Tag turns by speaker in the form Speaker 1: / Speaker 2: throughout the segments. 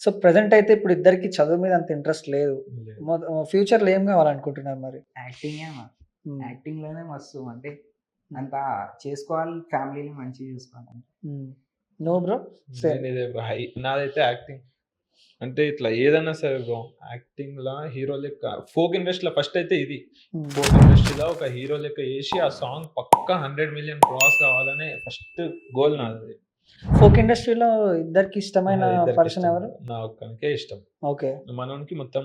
Speaker 1: So, present అయితే ఇప్పుడు ఇద్దరికీ చదువు మీద అంత ఇంట్రెస్ట్ లేదు.
Speaker 2: లేదు.
Speaker 1: ఫ్యూచర్‌లో ఏం గావాలనుకుంటున్నారు మరి?
Speaker 3: యాక్టింగే
Speaker 1: హ్మ్.
Speaker 3: యాక్టింగ్‌లోనే మస్తు అంటే
Speaker 1: హ్మ్.
Speaker 3: అంతా చేసుకోవాలి, ఫ్యామిలీని మంచిగా చూసుకోవాలి.
Speaker 1: హ్మ్. నువ్వు బ్రో? సేమ్.
Speaker 2: నేను ఇదే బ్రో. నాదైతే యాక్టింగ్. అంటే ఇట్లా ఏదన్నా సరే బ్రో, యాక్టింగ్‌లా హీరో లెక్క ఫోక్ ఇండస్ట్రీలో ఫస్ట్ అయితే ఇది.
Speaker 1: హ్మ్.
Speaker 2: ఫోక్ ఇండస్ట్రీలో ఒక హీరో లెక్క ఏసి ఆ సాంగ్ పక్కా 100,000,000 క్రాస్ కావాలనే ఫస్ట్ గోల్ నాదది.
Speaker 1: ఫోక్ ఇండస్ట్రీలో ఇద్దరికి ఇష్టమైన
Speaker 2: ఇద్దరికి
Speaker 1: పర్సన్
Speaker 2: ఇష్టం.
Speaker 1: ఎవరు?
Speaker 2: నా ఒక్కనికే ఇష్టం.
Speaker 1: ఓకే.
Speaker 2: మనోనికి మొత్తం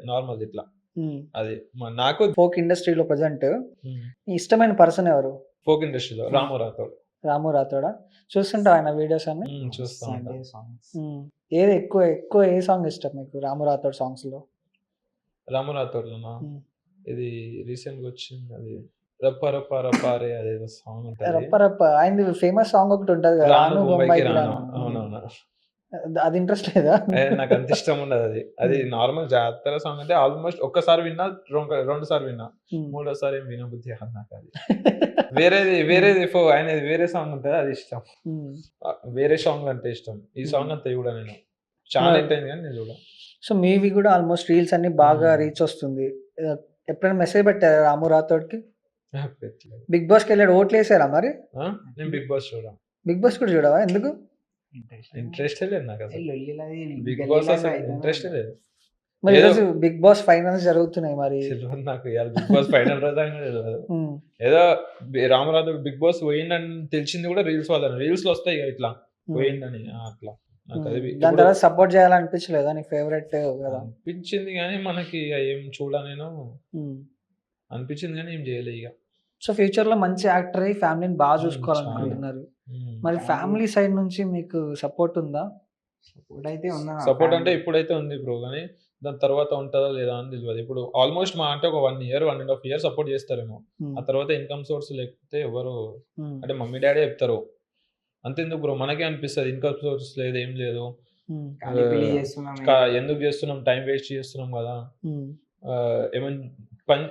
Speaker 2: నార్మల్ ఇట్లా.
Speaker 1: హ్మ్.
Speaker 2: అది నాకు
Speaker 1: ఫోక్ ఇండస్ట్రీలో ప్రెజెంట్
Speaker 2: హ్మ్.
Speaker 1: నీ ఇష్టమైన పర్సన్ ఎవరు?
Speaker 2: ఫోక్ ఇండస్ట్రీలో రాము రాథోడ్.
Speaker 1: రాము రాథోడా? చూస్తుంటావా ఆయన వీడియోస్ అన్ని?
Speaker 2: చూస్తా ఉంటా.
Speaker 3: సండే సాంగ్స్
Speaker 1: హ్మ్. ఏది ఎక్కువ ఏ సాంగ్ ఇష్టం మీకు రాము రాథోడ్ సాంగ్స్‌లో?
Speaker 2: రాము రాథోడ్‌లోనా?
Speaker 1: హ్మ్.
Speaker 2: ఇది రీసెంట్‌గా వచ్చింది అది 'రప్ప రప్ప రప్ప రే' అదేదో సాంగ్ ఉంటది.
Speaker 1: 'రప్ప రప్ప' ఆయనది ఫేమస్ సాంగ్ ఒకటి ఉంటది కదా!
Speaker 2: 'రాను
Speaker 1: 'రాను
Speaker 2: బొంబాయికి
Speaker 1: బొంబాయికి
Speaker 2: రాను'
Speaker 1: రాను'.
Speaker 2: అవునవును.
Speaker 1: అది ఇంట్రెస్ట్ లేదా?
Speaker 2: నాకు అంత ఇష్టం ఉండదు అది. అది నార్మల్ జాతర సాంగ్ అంటే ఆల్మోస్ట్ ఒక్కసారి విన్నా, రెండు సార్లు విన్నా.
Speaker 1: హ్మ్.
Speaker 2: మూడోసారి ఏం వినబుద్ధి కాదు నాకది. వేరేది ఆయనది వేరే సాంగ్ ఉంటది అది ఇష్టం.
Speaker 1: హ్మ్.
Speaker 2: వేరే సాంగ్‌లు అంటే ఇష్టం. ఈ సాంగ్ అంతా చూడ నేను. చాలా హిట్ అయింది కానీ నేను చూడ.
Speaker 1: సో, మీవి గూడా ఆల్‌మోస్ట్ రీల్స్ అన్నీ బాగా రీచ్ వస్తుంది. ఎప్పుడైనా మెసేజ్ పెట్టారా రాము రాథోడ్‌కి?
Speaker 2: పెట్టలేదు.
Speaker 1: 'బిగ్ బాస్'కెళ్ళాడు ఓట్లేసారా మరి?
Speaker 2: నేను బిగ్ బాస్ చూడ.
Speaker 1: 'బిగ్ బాస్' కూడా చూడవా? ఎందుకు?
Speaker 2: ఇంట్రెస్టే లేదు నాకు అసలు.
Speaker 3: లొల్లిలది
Speaker 2: బిగ్ బాస్ అసలు ఇంట్రెస్టే లేదు.
Speaker 1: మరి
Speaker 2: ఏదో
Speaker 1: ఈరోజు 'బిగ్ బాస్' ఫైనల్స్ జరుగుతున్నాయి మరి.
Speaker 2: తెలవదు నాకు ఇయాల బిగ్ బాస్ ఫైనల్ రోజు అని కూడా తెలవదు.
Speaker 1: హ్మ్.
Speaker 2: ఏదో రామరాజు బిగ్ బాస్ పోయిండని తెలిసింది కూడా రీల్స్ వల్లనే. రీల్స్‌లో వస్తాయి ఇగ ఇట్లా పోయిండని అట్లా. నాకు అది
Speaker 1: దాని
Speaker 2: ఇప్పుడు
Speaker 1: తర్వాత సపోర్ట్ చేయాలనిపించలేదా? నీ ఫేవరెట్ కదా!
Speaker 2: అనిపించింది గానీ మనకి ఇగ ఏం చూడ నేను.
Speaker 1: హ్మ్.
Speaker 2: అనిపించింది గానీ ఏం చేయలే ఇగ.
Speaker 1: సో, ఫ్యూచర్‌లో మంచి యాక్టర్ అయ్యి ఫ్యామిలీని బాగా
Speaker 2: చాలా.
Speaker 1: చూసుకోవాలనుకుంటున్నారు.
Speaker 2: హ్మ్.
Speaker 1: మరి ఫ్యామిలీ సైడ్ నుంచి మీకు సపోర్ట్ ఉందా?
Speaker 3: సపోర్ట్ అయితే ఉందా
Speaker 2: సపోర్ట్ అంటే
Speaker 3: family.
Speaker 2: ఇప్పుడైతే ఉంది బ్రో. గానీ దాని తర్వాత ఉంటదా లేదా అని తెలవదు. ఇప్పుడు ఆల్మోస్ట్ మా అంటే ఒక 1 ఇయర్, 1 ½ ఇయర్ సపోర్ట్ చేస్తారేమో.
Speaker 1: హ్మ్.
Speaker 2: ఆ తర్వాత ఇన్‌కమ్ సోర్స్ లేకపోతే ఎవరు
Speaker 1: హ్మ్.
Speaker 2: అంటే మమ్మీ, డ్యాడీ చెప్తారు. అంతెందుకు బ్రో మనకే అనిపిస్తది ఇన్‌కమ్ సోర్స్ లేదు, ఏం లేదు.
Speaker 1: హ్మ్.
Speaker 3: కానీ పెళ్లి చేస్తున్నాం
Speaker 2: ఎందుకు చేస్తున్నాం? టైం వేస్ట్ చేస్తున్నాం గదా!
Speaker 1: హ్మ్.
Speaker 2: ఏమన్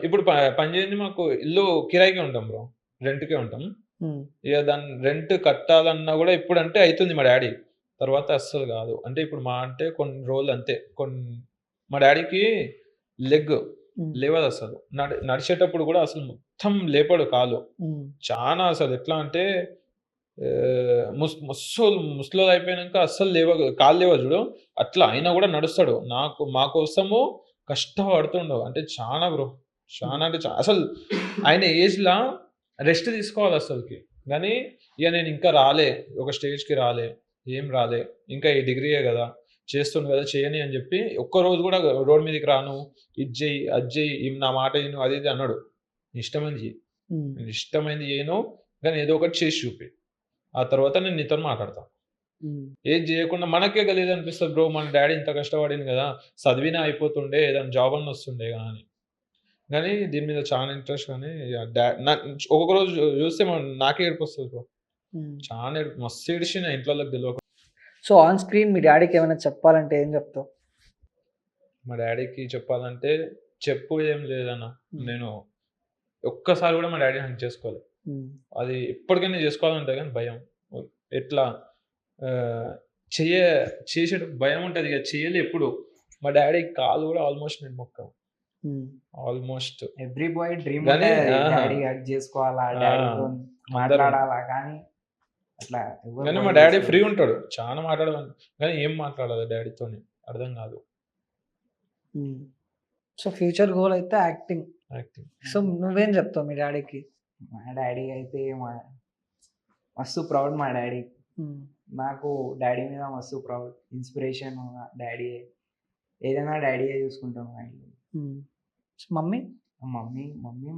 Speaker 2: ఇప్పుడు పని చేయంది మాకు ఇల్లు కిరాయికే ఉంటాం బ్రో. రెంట్‌కే ఉంటాం.
Speaker 1: హ్మ్.
Speaker 2: ఇగ దాన్ని రెంట్ కట్టాలన్నా గూడా ఇప్పుడంటే అయితుంది మా డ్యాడీ. తర్వాత అస్సలు గాదు. అంటే ఇప్పుడు మా అంటే కొన్ని రోజులు అంతే. మా డ్యాడీకి లెగ్
Speaker 1: హ్మ్.
Speaker 2: లేవదసలు. నడిచేటప్పుడు గూడా అసలు మొత్తం లేపడు కాలు.
Speaker 1: హ్మ్.
Speaker 2: చానా అసలు ఎట్లా అంటే ముసలోడయిపోయినంక అస్సలు కాళ్ళు లేవవు జూడు. అట్లా అయినా గూడా నడుస్తాడు. మా కోసము కష్టపడుతుండు. అంటే చానా బ్రో. చానా అంటే అసలు ఆయన ఏజ్‌లా రెస్ట్ తీసుకోవాలసలకి. గానీ ఇగ నేనింకా రాలే. ఒక స్టేజ్‌కి రాలే. ఏం రాలే. ఇంకా ఈ డిగ్రీయే గదా! చేస్తుండు గదా! చేయని అని జెప్పి ఒక్కరోజు గూడా రోడ్ మీదకి రాను. ఇది జెయ్యి, అది జెయ్యి, నా మాట ఇను అది ఇది అనడు. నీ ఇష్టమైంది జెయ్యి.
Speaker 1: హ్మ్.
Speaker 2: నేను ఇష్టమైంది జెయ్యను. గానీ ఏదో ఒకటి చేసి చూపి. ఆ తర్వాత నేను నీతోని మాట్లాడతా.
Speaker 1: హ్మ్.
Speaker 2: ఏది జేయకుండా మనకే గలీజనిపిస్తది బ్రో. మన డ్యాడీ ఇంత కష్టపడిండు గదా! సదివినా అయిపోతుండే. ఏదైనా జాబ్ అన్నా వస్తుండే గదా! అని. గానీ దీని మీద చానా ఇంట్రెస్ట్ గానీ ఒక్కొక్క రోజు జూస్తే నాకే ఏడుపొస్తది బ్రో.
Speaker 1: హ్మ్.
Speaker 2: చానా మస్తు ఏడిషిన ఇంట్లోళ్ళకి తెలవకుండా.
Speaker 1: సో, ఆన్ స్క్రీన్ మీ డ్యాడీకి ఏమైనా చెప్పాలంటే ఏం చెప్తావు?
Speaker 2: మా డ్యాడీకి చెప్పాలంటే ఏం లేదన్న.
Speaker 1: హ్మ్.
Speaker 2: నేను ఒక్కసారి గూడా మా డ్యాడీని హగ్ చేసుకోలే.
Speaker 1: హ్మ్.
Speaker 2: అది ఎప్పటికైనా చేసుకోవాలంటే గానీ భయం. ఎట్లా ఆహ్, చెయ్య చేసేటప్పుడు భయం ఉంటది. ఇగ చేయలే ఎప్పుడు. మా డ్యాడీ కాళ్ళు గూడా ఆల్మోస్ట్ నేను మొక్కను.
Speaker 1: హ్మ్.
Speaker 2: ఆల్మోస్ట్.
Speaker 3: ఎవ్రీ బాయ్ డ్రీమ్
Speaker 2: గానీ
Speaker 3: ఉంటది. డాడీ హగ్ చేసుకోవాలా, డాడీతో
Speaker 2: అందరం.
Speaker 3: మాట్లాడాలా, కానీ అట్లా ఎవరు
Speaker 2: గానీ మా
Speaker 3: బాయ్
Speaker 2: డ్యాడీ
Speaker 3: చేసుకోరు.
Speaker 2: ఫ్రీ ఉంటాడు. చానా మాట్లాడమని. గానీ ఏం మాట్లాడదు డ్యాడీతోని. అర్థం గాదు.
Speaker 1: హ్మ్. సో, ఫ్యూచర్ గోల్ అయితే యాక్టింగ్.
Speaker 2: యాక్టింగ్.
Speaker 1: సో, నువ్వేం చెప్తావు మీ డ్యాడీకి?
Speaker 3: మా డాడీ అయితే మస్తు ప్రౌడ్ మా డాడీ.
Speaker 1: హ్మ్.
Speaker 3: నాకు డాడీ మీద మస్తు ప్రౌడ్. ఇన్‌స్పిరేషన్ డాడీయే. ఏదైనా డాడీయే చూసుకుంటాం మా ఇంట్లో.
Speaker 1: హ్మ్. మమ్మీ?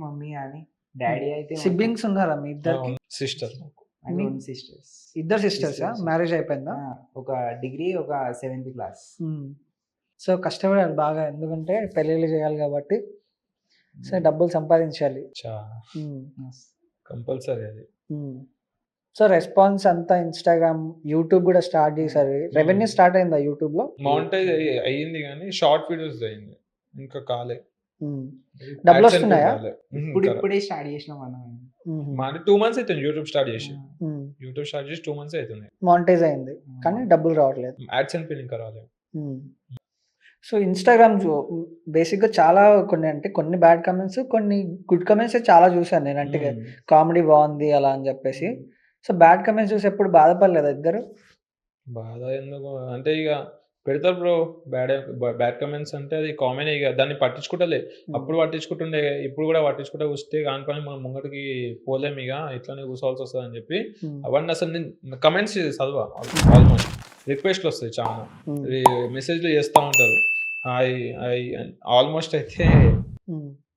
Speaker 3: మమ్మీ అని డాడీ అయితే
Speaker 1: సిబ్లింగ్స్ ఉన్నారా మీ ఇద్దరికి?
Speaker 2: సిస్టర్.
Speaker 3: నాకు 2 సిస్టర్స్.
Speaker 1: ఇద్దరు సిస్టర్సా? మ్యారేజ్ అయిపోయిందా?
Speaker 3: ఒక డిగ్రీ, ఒక 7th క్లాస్.
Speaker 1: హ్మ్. సో, కష్టపడాలి బాగా. ఎందుకంటే పెళ్ళిళ్ళు చేయాలి కాబట్టి. సో, డబ్బులు సంపాదించాలి. హ్మ్.
Speaker 2: కంపల్సరీ అది.
Speaker 1: హ్మ్. సో, రెస్పాన్స్ అంతా ఇన్‌స్టాగ్రామ్, యూట్యూబ్ గూడా స్టార్ట్ చేశారు. రెవెన్యూ స్టార్ట్ అయిందా యూట్యూబ్‌లో?
Speaker 2: మానిటైజ్ అయింది గానీ షార్ట్ వీడియోస్ అయింది. ఇంకా కాలే.
Speaker 1: డబ్బులు
Speaker 2: AdSense
Speaker 1: వస్తున్నాయా?
Speaker 2: రాలే.
Speaker 3: ఇప్పుడే స్టార్ట్ చేసినాం అన్న
Speaker 2: మా 2 months అవుతుంది యూట్యూబ్ స్టార్ట్ చేసి. యూట్యూబ్ స్టార్ట్ చేసి 2 months అవుతుంది.
Speaker 1: మానిటైజ్ అయింది కానీ డబ్బులు రావట్లేదు.
Speaker 2: AdSense పిన్ ఇంకా రాలేదు.
Speaker 1: సో ఇన్స్టాగ్రామ్ బేసిక్గా చాలా కొన్ని అంటే కొన్ని బ్యాడ్ కమెంట్స్ కొన్ని గుడ్ కమెంట్స్ చాలా చూసాను నేను. అంటే కామెడీ బాగుంది అలా అని చెప్పేసి. సో బ్యాడ్ కమెంట్స్ చూసి ఎప్పుడు బాధపడలేదు ఇద్దరు?
Speaker 2: బాధ ఎందుకు అంటే ఇక పెడతారు బ్రో బ్యాడ్ కమెంట్స్ అంటే అది కామన్. ఇక దాన్ని పట్టించుకుంటలే. అప్పుడు పట్టించుకుంటుండే, ఇప్పుడు కూడా పట్టించుకుంటే వస్తే కాని పని మనం ముంగటికి పోలేము. ఇక ఇట్లానే కూర్చోవాల్సి వస్తుంది అని చెప్పి అవన్నీ అసలు నేను కమెంట్స్ చదవ. ఆల్మోస్ట్ రిక్వెస్ట్లు వస్తాయి చాలా, మెసేజ్లు చేస్తూ ఉంటారు. హాయ్ హాయ్ ఆల్మోస్ట్ అయితే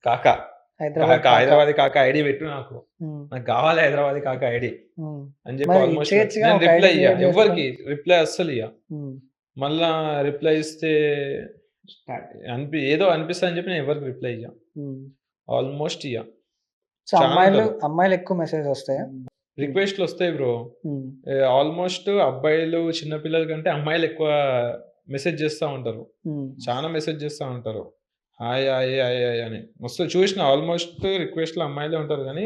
Speaker 2: కాకా హైదరాబాద్ కాక ఐడి పెట్టు, నాకు కావాలి హైదరాబాద్ కాక ఐడి అని చెప్పి ఆల్మోస్ట్ నేను రిప్లై ఇయ్య, ఎవరికి రిప్లై అస్సలు ఇయ్య. మళ్ళా రిప్లై ఇస్తే ఏదో అనిపిస్తా అని చెప్పి నేను ఎవరికి రిప్లై ఇయ్య, ఆల్మోస్ట్ ఇయ్య.
Speaker 1: సో అమ్మాయిలు ఎక్కువ మెసేజ్ వస్తాయా?
Speaker 2: రిక్వెస్ట్లు వస్తాయి బ్రో. ఆల్మోస్ట్ అబ్బాయిలు చిన్నపిల్లల కంటే అమ్మాయిలు ఎక్కువ మెసేజ్ చేస్తూ ఉంటారు, చాలా మెసేజ్ చేస్తూ ఉంటారు. హాయ్ హాయ్ హాయ్ హాయ్ అని మస్తు చూసిన. ఆల్మోస్ట్ రిక్వెస్ట్లు అమ్మాయిలే ఉంటారు కానీ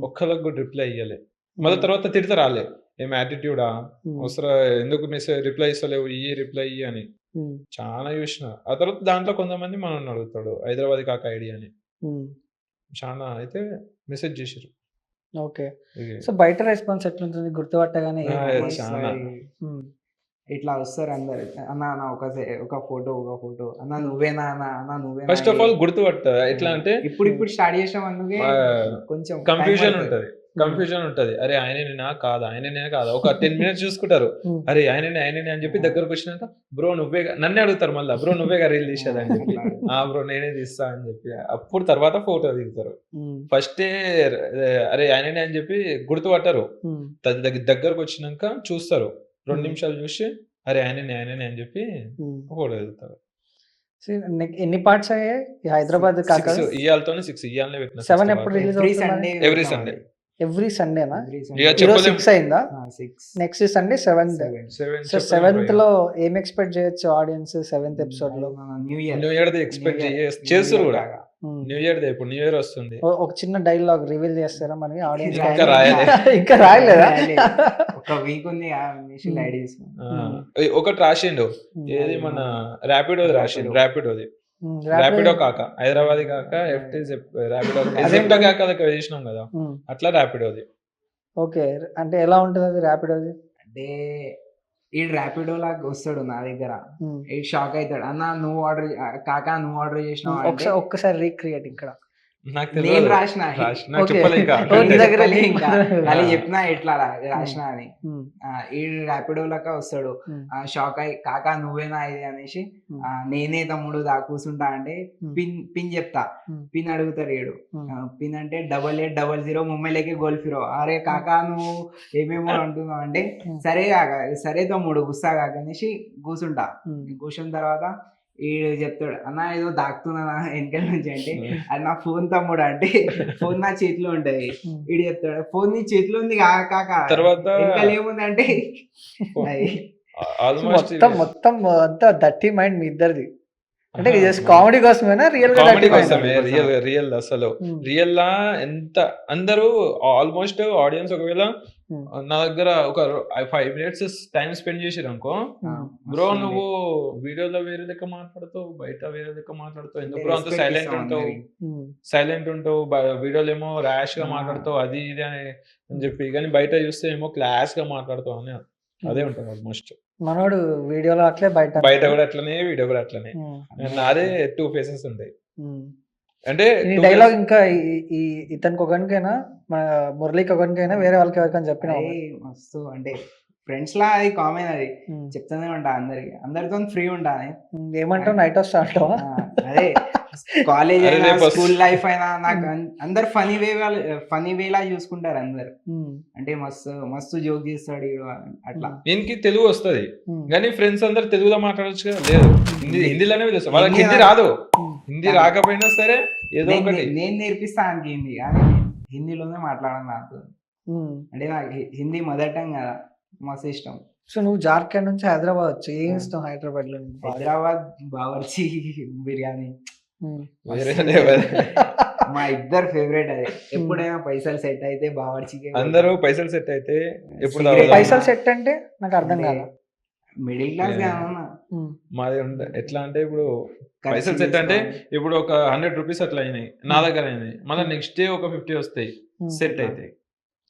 Speaker 2: ఒక్కరికి కూడా రిప్లై ఇయ్యలే. మళ్ళీ తర్వాత తిడతా రాలే, ఏం యాటిట్యూడా అవసరం, ఎందుకు మెసేజ్ రిప్లై ఇస్తలేవు, ఈ రిప్లై ఇయ్యి అని చాలా చూసిన. ఆ తర్వాత దాంట్లో కొంతమంది మనం అడుగుతాడు హైదరాబాద్ కాక ఐడి అని, చాలా అయితే మెసేజ్ చేసారు.
Speaker 1: ఓకే. సో బయట రెస్పాన్స్ ఎట్లుంటుంది గుర్తుపట్టగానే?
Speaker 2: చాలా
Speaker 3: ఇట్లా వస్తారు అందరు, అన్న అన్న ఒక ఫోటో అన్న నువ్వేనా అన్న నువ్వేనా.
Speaker 2: ఫస్ట్ ఆఫ్ ఆల్ గుర్తుపట్ట ఎట్లా అంటే
Speaker 3: ఇప్పుడు స్టార్ట్ చేసాం అందుకే కొంచెం
Speaker 2: కన్ఫ్యూజన్ ఉంటది. అరే ఆయననేనా కాదా, ఆయననే కాదా. ఒక 10 minutes చూసుకుంటారు, అరే ఆయననే అని చెప్పి దగ్గరకు వచ్చినాక బ్రో నువ్వే, నన్నే అడుగుతారు మళ్ళీ, బ్రో నువ్వేగా రీల్ తీసేది అని చెప్పి, బ్రో నేనే తీస్తా అని చెప్పి అప్పుడు తర్వాత ఫోటో దిగుతారు. ఫస్టే అరే ఆయననే అని చెప్పి గుర్తుపట్టారు, దగ్గరకు వచ్చినాక చూస్తారు, 2 నిమిషాలు చూసి అరే ఆయననే అని చెప్పి ఫోటో దిగుతారు.
Speaker 1: ఎన్ని పార్ట్స్ అయ్యాయి హైదరాబాద్ కాక?
Speaker 2: ఇయాలతోనే 6 ఇయాలనే పెట్టిన.
Speaker 1: 7 ఎప్పుడు రిలీజ్ అవుతుంది?
Speaker 2: ఎవ్రీ
Speaker 1: సండేనా?
Speaker 2: ఈరోజు
Speaker 1: 6 అయిందా? Next Sunday 7th. So 7th లో ఏం ఎక్స్పెక్ట్ చేయొచ్చు ఆడియన్స్ 7th ఎపిసోడ్ లో?
Speaker 3: న్యూ
Speaker 2: ఇయర్ ఎక్స్పెక్ట్ చేస్తారు కూడా. న్యూ ఇయర్ ఇప్పుడు న్యూ ఇయర్ వస్తుంది.
Speaker 1: ఒక చిన్న డైలాగ్ రివీల్ చేస్తారా మరి ఆడియన్స్?
Speaker 2: ఇంకా
Speaker 1: రాయలేదా?
Speaker 3: ఒక వీక్ ఉంది
Speaker 2: ఒకటి రాసిండు, ఏది మన ర్యాపిడోది రాసిండు. ర్యాపిడో కాక హైదరాబాద్ కాక ర్యాపిడో కాక చేసినాం కదా, అట్లా ర్యాపిడోది.
Speaker 1: ఓకే. అంటే ఎలా ఉంటుంది అది ర్యాపిడోది?
Speaker 3: అంటే ఈ ర్యాపిడో లాగా వస్తాడు నా దగ్గర, ఈ షాక్ అవుతాడు, అన్న నువ్వు ఆర్డర్ కాకా నువ్వు ఆర్డర్ చేసినావు.
Speaker 1: ఒక్కసారి రీక్రియేట్ ఇక్కడ
Speaker 3: నేను రాసిన అది చెప్పినా ఎట్లా రాసిన అని. ఈ ర్యాపిడో లాగా వస్తాడు, షాక్ అయ్యి కాకా నువ్వేనా ఇది అనేసి, నేనే తమ్ముడు కూర్చుంటా అంటే పిన్ చెప్తా, పిన్ అడుగుతారు ఏడు. పిన్ అంటే 8800 ముంబైలోకి గోల్ ఫిరో. అరే కాకా నువ్వు ఏమేమో అంటున్నావు అంటే, సరే తమ్ముడు గుస్సా కాక అనేసి కూర్చుంటా. కూర్చున్న తర్వాత ఈడు చెప్తాడు, అన్న ఏదో దాక్కుతున్నా వెనకాల నుంచి అంటే, అది నా ఫోన్ తమ్ముడు అంటే, ఫోన్ నా చేతిలో ఉంటది. ఈడు చెప్తాడు ఫోన్ నీ చేతిలో ఉంది కాక,
Speaker 2: తర్వాత
Speaker 3: వెనకాల ఏముంది అంటే
Speaker 1: మొత్తం అంతా దట్టి మైండ్ మీ ఇద్దరిది. అంటే జస్ట్ కామెడీ కోసమేనా?
Speaker 2: రియల్ అసలు రియల్ లా ఎంత అందరూ ఆల్మోస్ట్ ఆడియన్స్ ఒకవేళ నా దగ్గర ఒక 5 minutes టైం స్పెండ్ చేసిరు అనుకో, బ్రో నువ్వు వీడియోలో వేరే లెక్క మాట్లాడుతావు, బయట వేరే లెక్క మాట్లాడుతావు, ఎందుకు బ్రో అంత సైలెంట్ ఉంటావు, వీడియోలో ఏమో ర్యాష్ గా మాట్లాడుతావు అది ఇది అని చెప్పి, కానీ బయట చూస్తే ఏమో క్లాస్ గా మాట్లాడుతావు అని అదే ఉంటుంది ఆల్మోస్ట్.
Speaker 1: మనోడు వీడియోలో అట్లే, బయట
Speaker 2: కూడా అట్లనే, వీడియో కూడా అట్లనే. నాదే 2 faces ఉంటాయి. అంటే
Speaker 1: డైలాగ్ ఇంకా ఇతనికి ఒకరికైనా, మన మురళికి ఒకరికైనా, వేరే వాళ్ళకి ఎవరికైనా చెప్పినా
Speaker 3: మస్తు. అంటే ఫ్రెండ్స్ లా అది కామన్, అది చెప్తానే ఉంటా అందరికి, అందరితో ఫ్రీ ఉంటా.
Speaker 1: ఏమంటావు? నైట్ వస్తా అంటావా?
Speaker 3: అదే కాలేజ్ అయినా స్కూల్ లైఫ్ అయినా నాకు అందరు ఫనీ వేలా చూసుకుంటారు అందరు. అంటే మస్తు జోక్ చేస్తాడు అట్లా.
Speaker 2: దీనికి తెలుగు వస్తుంది కానీ ఫ్రెండ్స్ అందరు తెలుగులో మాట్లాడొచ్చు కదా. లేదు, హిందీలోనే తెలుసు వాళ్ళకి. హిందీ రాదు, హిందీ రాకపోయినా సరే ఏదో ఒకటి
Speaker 3: నేను నేర్పిస్తా ఆయనకి హిందీ, కానీ హిందీలోనే మాట్లాడాను నాకు. అంటే నాకు హిందీ మదర్ టంగ్ కదా, మస్తు ఇష్టం.
Speaker 1: సో నువ్వు జార్ఖండ్ నుంచి హైదరాబాద్ వచ్చి ఏం ఇష్టం హైదరాబాద్ లో?
Speaker 3: హైదరాబాద్ బావర్చి బిర్యానీ,
Speaker 2: వేరే
Speaker 3: మస్తు
Speaker 2: level.
Speaker 3: మా ఇద్దరు ఫేవరెట్ అది. ఎప్పుడైనా పైసలు సెట్ అయితే బావర్చికే
Speaker 2: అందరూ పైసలు సెట్ అయితే ఎప్పుడు
Speaker 3: Cigarette
Speaker 2: తాగుదాం?
Speaker 1: పైసలు సెట్ అంటే నాకు అర్థం కాదు.
Speaker 3: Middle class
Speaker 2: Yeah.
Speaker 3: కాదన్నా
Speaker 2: మాది ఎట్లా అంటే ఇప్పుడు పైసలు సెట్ అంటే ఇప్పుడు ఒక 100 రూపీస్ అట్లా అయినాయి నా దగ్గర అయినాయి, మళ్ళీ నెక్స్ట్ డే ఒక 50 వస్తాయి సెట్ అవుతాయి.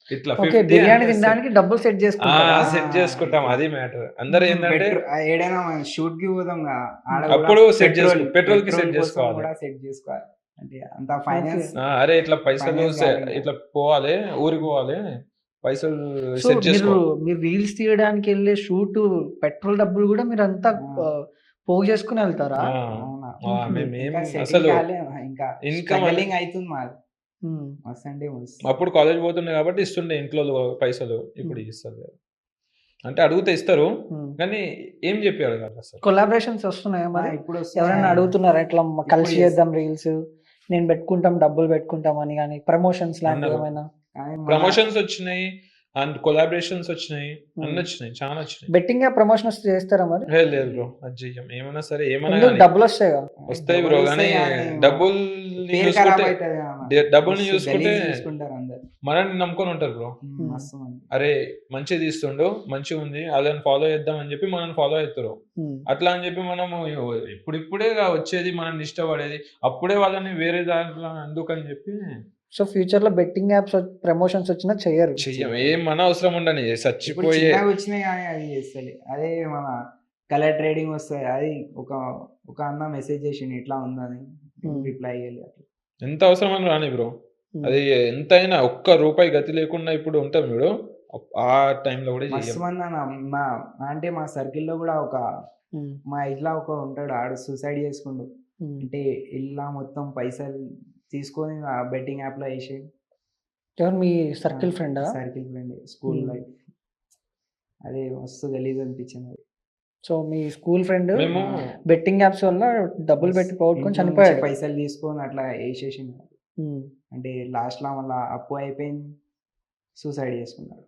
Speaker 2: ఇట్లా
Speaker 1: ఓకే,
Speaker 2: 50
Speaker 1: బిర్యానీ
Speaker 2: అంటే
Speaker 1: తినడానికి డబ్బులు సెట్ చేసుకుంటారా?
Speaker 2: సెట్ చేసుకుంటాం, అది మ్యాటర్. అందరు ఏంటంటే
Speaker 3: ఏడైనా మనం షూట్ కి పోదాం కదా, ఆడ
Speaker 2: అప్పుడు
Speaker 3: కూడా
Speaker 2: set చేసుకో, petrol కి
Speaker 3: petrol
Speaker 2: set
Speaker 3: కోసం
Speaker 2: చేసుకోవాలి.
Speaker 3: కూడా సెట్ చేసుకోవాలి. అంటే అంత ఫైనాన్స్
Speaker 2: అరే ఇట్లా పైసలు
Speaker 3: Finance కావాలి.
Speaker 2: ఇట్లా పోవాలి, ఊరికి పోవాలి, పైసలు
Speaker 1: సో
Speaker 2: సెట్ చేసుకో.
Speaker 1: మీరు రీల్స్ తీయడానికి వెళ్ళే షూట్ పెట్రోల్ డబ్బులు కూడా మీరు అంతా పోగు చేసుకుని వెళ్తారా?
Speaker 2: మేము ఏం
Speaker 3: ఇంకా setting
Speaker 2: అసలు
Speaker 3: కాలే, ఇంకా
Speaker 2: income
Speaker 3: స్ట్రగలింగ్ అవుతుంది మాది. మస్తు అంటే మస్తు.
Speaker 2: అప్పుడు కాలేజ్ పోతుండే కాబట్టి ఇస్తుండే ఇంట్లో పైసలు, ఇప్పుడు ఇస్తారు అంటే అడిగితే ఇస్తారు కానీ ఏం చెప్పి అడగాలి అసలు.
Speaker 1: కొలాబరేషన్స్ వస్తున్నాయా మరి?
Speaker 3: ఇప్పుడు
Speaker 1: ఎవరైనా
Speaker 3: వస్తున్నాయి.
Speaker 1: అడుగుతున్నారా ఇట్లా కలిసి
Speaker 3: ఇప్పుడు
Speaker 1: చేద్దాం రీల్స్, నేను పెట్టుకుంటాం డబ్బులు పెట్టుకుంటాం అని, కానీ ప్రమోషన్స్ లాంటివి
Speaker 2: అన్నారు.
Speaker 1: ఏమైనా?
Speaker 3: కానీ మన-
Speaker 2: ప్రమోషన్స్ వచ్చినాయి అండ్ కొలాబరేషన్స్ వచ్చినాయి, అన్ని వచ్చినాయి, చాలా వచ్చినాయి.
Speaker 1: బెట్టింగ్ యాప్ ప్రమోషన్స్ చేస్తారా మరి?
Speaker 2: లేదు బ్రో, అది చెయ్యం. ఏమైనా సరే ఏమైనా
Speaker 1: ఎందుకు?
Speaker 2: కానీ
Speaker 1: డబ్బులు వస్తాయి కదా.
Speaker 2: వస్తాయి బ్రో, కానీ డబ్బులు
Speaker 3: పేరు ఖరాబ్ అవుతుంది కదా.
Speaker 2: డబ్బుల్ని
Speaker 3: మస్తు
Speaker 2: చూసుకుంటే
Speaker 3: గలీజ్ చూసుకుంటారు అందరు.
Speaker 2: మనల్ని నమ్ముకొని ఉంటారు బ్రో.
Speaker 3: మస్తు మంది.
Speaker 2: అరే మంచిగా తీస్తుండు, మంచిగా ఉంది, వాళ్ళని ఫాలో చేద్దాం అని చెప్పి మనల్ని ఫాలో అవుతారు. అట్లా అని చెప్పి మనము ఇప్పుడిప్పుడే వచ్చేది మనల్ని ఇష్టపడేది, అప్పుడే వాళ్ళని వేరే దాంట్లో ఎందుకని చెప్పి
Speaker 1: సో ఫ్యూచర్ లో బెట్టింగ్ యాప్స్ ప్రమోషన్స్ వచ్చినా చెయ్యరు.
Speaker 2: చెయ్యం. ఏం మన అవసరం ఉండని
Speaker 3: ఇప్పుడు
Speaker 2: చచ్చిపోయే
Speaker 3: చిన్నగా వచ్చినాయి కానీ అది చేస్తలే. అదే మన కలర్ ట్రేడింగ్ వస్తాయి, అది ఒక అన్న మెసేజ్ చేసిండు ఇట్లా ఉందని, రిప్లై అయ్యాలి. అట్లా
Speaker 2: ఎంత అవసరం అని రాని బ్రో, అది ఎంతైనా ఒక్క రూపాయి గతి లేకుండా ఇప్పుడు ఉంటాం మీరు, ఆ టైంలో కూడా
Speaker 3: మస్తు
Speaker 2: చెయ్యం.
Speaker 3: మంది అన్న అంటే మా సర్కిల్లో కూడా మా ఇట్లా ఒక ఉంటాడు, ఆడు సూసైడ్ చేసుకుండు. అంటే ఇలా మొత్తం పైసలు తీసుకొని ఆ బెట్టింగ్ యాప్ లో వేసి.
Speaker 1: ఎవరు? మీ సర్కిల్ ఫ్రెండా?
Speaker 3: Circle friend, school life. అదే మస్తు గలీజ్ అనిపించింది అది.
Speaker 1: సో మీ స్కూల్ ఫ్రెండ్
Speaker 2: మేము
Speaker 1: బెట్టింగ్ యాప్స్ వల్ల డబ్బులు పెట్టి పోగొట్టుకొని
Speaker 3: ఇంట్లో నుంచి
Speaker 1: చనిపోయాడు.
Speaker 3: పైసలు తీసుకొని అట్లా వేసేసింది. అంటే లాస్ట్ లో మళ్ళీ అప్పు అయిపోయింది, సూసైడ్ చేసుకున్నాడు.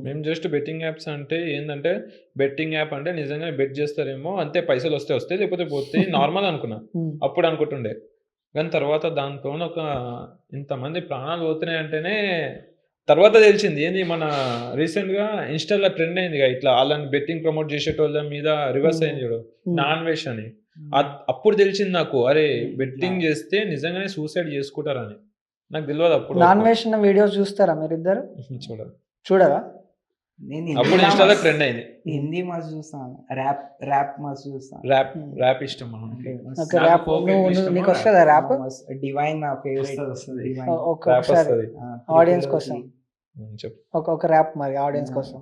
Speaker 2: మేము జస్ట్ బెట్టింగ్ యాప్స్ అంటే ఏంటంటే, బెట్టింగ్ యాప్ అంటే నిజంగా బెట్ చేస్తారేమో అంతే, పైసలు వస్తాయి లేకపోతే పోతే నార్మల్ అనుకున్నా, అప్పుడు అనుకుంటుండే. కానీ తర్వాత దాంతో ఒక ఇంతమంది ప్రాణాలు పోతున్నాయి అంటేనే తర్వాత తెలిసింది ఏంది, మన రీసెంట్గా ఇన్స్టాలో ట్రెండ్ అయింది ఇట్లా వాళ్ళని బెట్టింగ్ ప్రమోట్ చేసేటోళ్ళ మీద రివర్స్ అయింది చూడు, నాన్ వెజ్ అని. అప్పుడు తెలిసింది నాకు, అరే బెట్టింగ్ చేస్తే నిజంగానే సూసైడ్ చేసుకుంటారని. నాకు తెలియదు అప్పుడు.
Speaker 1: నాన్ వేషన్ వీడియోస్ చూస్తారా మీరిద్దరు? చూడరా?
Speaker 3: నేను
Speaker 2: అప్పుడు ఇన్స్టాలో ట్రెండ్ అయింది.
Speaker 3: హిందీ మస్తు చూస్తాను, ర్యాప్ మస్తు చూస్తాను.
Speaker 2: ర్యాప్ ఇష్టం మనం.
Speaker 1: ఓకే, ర్యాప్ నీకు వస్తుందా ర్యాప్?
Speaker 3: డివైన్ నా ఫేవరెట్.
Speaker 1: ఒకసారి ఆడియన్స్ కోసం
Speaker 2: చెప్పు.
Speaker 1: ఒక ర్యాప్ మరి ఆడియన్స్ కోసం.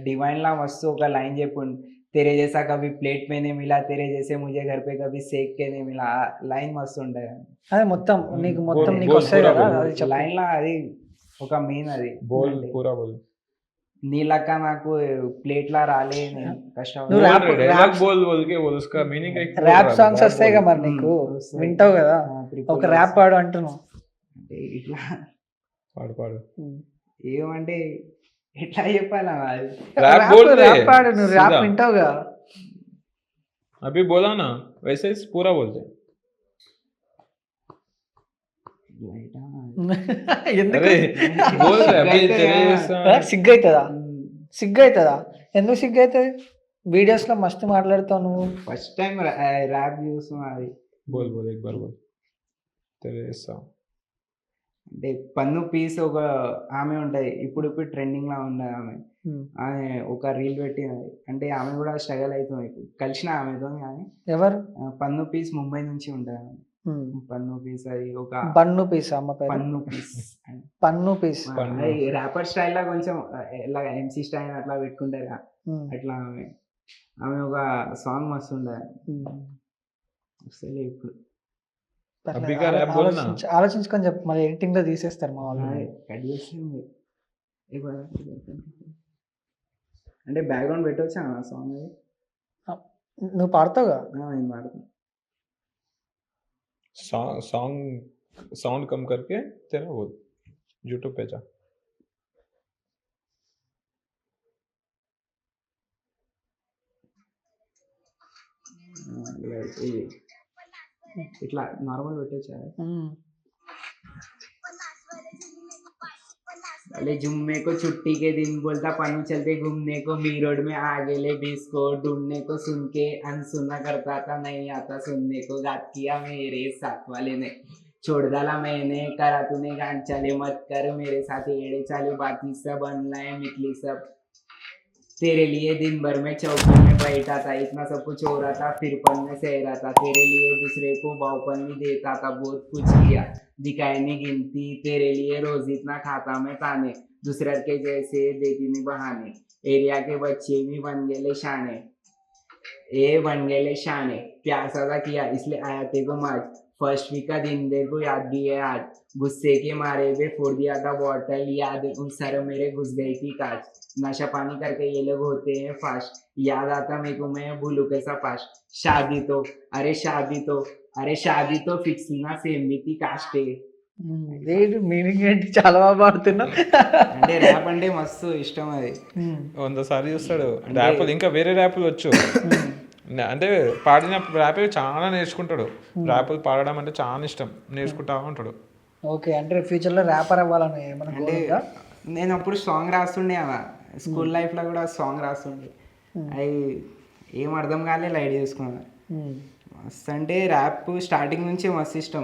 Speaker 3: डिवाइन ला मस्त ఒక లైన్ చెప్పుండు, तेरे जैसा कभी प्लेट में नहीं मिला, तेरे जैसे मुझे घर पे कभी सेक के नहीं मिला. లైన్ మస్తు ఉంటది.
Speaker 1: అదే మొత్తం నీకు వస్తాయి కదా, అది చెప్పు.
Speaker 3: లైన్ లా అది ఒక మెయిన్, అది
Speaker 2: బోల్ పూరా బోల్.
Speaker 3: నీ లెక్క నాకు ప్లేట్ లా రాలే, నేను
Speaker 1: నువ్వు rap-
Speaker 2: डायलॉग बोल बोल के वो उसका मीनिंग एक
Speaker 1: ర్యాప్ సాంగ్స్ వస్తాయి కదా మరి నీకు, వింటావు కదా, ఒక ర్యాప్ పాడు అంటున్నావు.
Speaker 3: అంటే ఇట్లా
Speaker 2: పాడు పాడు.
Speaker 3: ఏమంటే ఎట్లా చెప్పాలా అది?
Speaker 2: रैप बोल दे
Speaker 1: ర్యాప్ పాడు, నువ్వు ర్యాప్
Speaker 2: सीधा।
Speaker 1: వింటావు కదా.
Speaker 2: अभी बोला ना वैसे ही पूरा बोलते।
Speaker 1: ఎందుకు?
Speaker 2: अरे बोल रहे अभी तेरे जैसा
Speaker 1: సిగ్గు అవుతుందా? సిగ్గు అవుతుందా? ఎందుకు సిగ్గు అవుతుంది? వీడియోస్ లో మస్తు మాట్లాడుతావు నువ్వు.
Speaker 3: ఫస్ట్ టైం ర్యాప్ చూస్తున్నా అది.
Speaker 2: बोल बोल एक बार बोल तेरे जैसा।
Speaker 3: అంటే పన్ను పీస్ ఒక ఆమె ఉంటది, ఇప్పుడు ట్రెండింగ్ లా ఉన్నది ఆమె. ఆమె ఒక రీల్ పెట్టినది, అంటే ఆమె కూడా స్ట్రగల్ అవుతుంది. కలిసిన ఆమెతో కానీ.
Speaker 1: ఎవరు?
Speaker 3: పన్ను పీస్ ముంబై నుంచి ఉంటది ఆమె. పన్ను పీస్ అది ఒక
Speaker 1: పన్ను పీస్ అమ్మ పేరు.
Speaker 3: పన్ను పీస్
Speaker 1: పన్ను పీస్
Speaker 3: అది ర్యాపర్ స్టైల్ లా కొంచెం ఇలా ఎంసీ స్టైల్ అట్లా పెట్టుకుంటారు అట్లా. ఆమె ఒక సాంగ్ మస్తు ఉండదు అసలు. ఇప్పుడు
Speaker 2: अभी का रैप बोलना।
Speaker 1: ఆలోచించుకొని చెప్పు, మరి ఎడిటింగ్ లో తీసేస్తారు మా వాళ్ళు.
Speaker 3: కట్ చేస్తుంది అంటే బ్యాక్గ్రౌండ్ పెట్టవచ్చా ఆ సాంగ్?
Speaker 1: నువ్వు పాడతావుగా?
Speaker 3: నేను పాడతాను.
Speaker 2: साउंड कम करके तेरा वो यूट्यूब पे जा।
Speaker 3: ఇట్లా నార్మల్ పెట్టొచ్చా? अरे जुम्मे को छुट्टी के दिन बोलता पानू चलते घूमने को मी रोड में आ गेले डिस्को ढूंढने को सुन के अनसुना करता था नहीं आता सुनने को गात किया मेरे साथ वाले ने छोड़ डाला मैंने करा तूने गान चले मत कर मेरे साथ एड़े चालू बाती सब ऑनलाइन निकली सब तेरे लिए दिन भर में चौकी में बैठा था इतना सब कुछ हो रहा था फिर पल में सह रहा था तेरे लिए दूसरे को भावपन भी देता था बहुत कुछ किया दिखाई नहीं गिनती तेरे लिए रोज इतना खाता मैं ताने दूसरे के जैसे देती नहीं बहाने एरिया के बच्चे भी बन गए शाने बन गए शाने प्यार सदा किया इसलिए आया तेरे को मार्च फर्स्ट वीक का दिन देर को याद भी है आज गुस्से के मारे वे फोड़ दिया था बॉटल याद उन सर मेरे घुस गई थी कांच नशा पानी करके ये लोग होते हैं फास्ट याद आता मेरे को मैं भूलू कैसा पास शादी तो अरे शादी तो फिक्स ना सेम थी कास्टे
Speaker 1: మీనింగ్ ఏంటి చాలా బాగా పాడుతున్నా.
Speaker 3: అంటే ర్యాప్ అంటే మస్తు ఇష్టం అది.
Speaker 2: 100 సార్లు చూస్తాడు ర్యాపులు. ఇంకా వేరే ర్యాపులు వచ్చు అంటే పాడిన ర్యాప్ చాలా నేర్చుకుంటాడు. ర్యాపులు పాడడం అంటే చాలా ఇష్టం, నేర్చుకుంటా ఉంటాడు.
Speaker 1: ఓకే, అంటే ఫ్యూచర్లో ర్యాపర్ అవ్వాలని ఏమన్నా
Speaker 3: అంటే నేను అప్పుడు సాంగ్ రాస్తుండే అలా స్కూల్ లైఫ్లో కూడా సాంగ్ రాస్తుండే. అవి ఏం అర్థం కాలే లైట్ చేసుకున్నాను. మస్తు అంటే ర్యాప్ స్టార్టింగ్ నుంచి మస్తు ఇష్టం.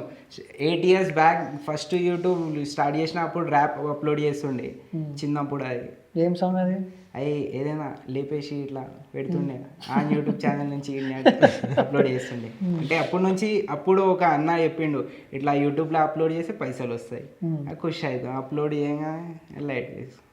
Speaker 3: 8 years back first YouTube start చేసినప్పుడు ర్యాప్ అప్లోడ్ చేస్తుండే చిన్నప్పుడు. అది
Speaker 1: ఏం సాంగ్ అది?
Speaker 3: అవి ఏదైనా లేపేసి ఇట్లా పెడుతుండే ఆ యూట్యూబ్ ఛానల్ నుంచి అప్లోడ్ చేస్తుండే. అంటే అప్పుడు ఒక అన్న చెప్పిండు ఇట్లా యూట్యూబ్లో అప్లోడ్ చేస్తే పైసలు వస్తాయి. ఖుషి అవుతాం. అప్లోడ్ చేయగానే లైట్ చేస్తాం.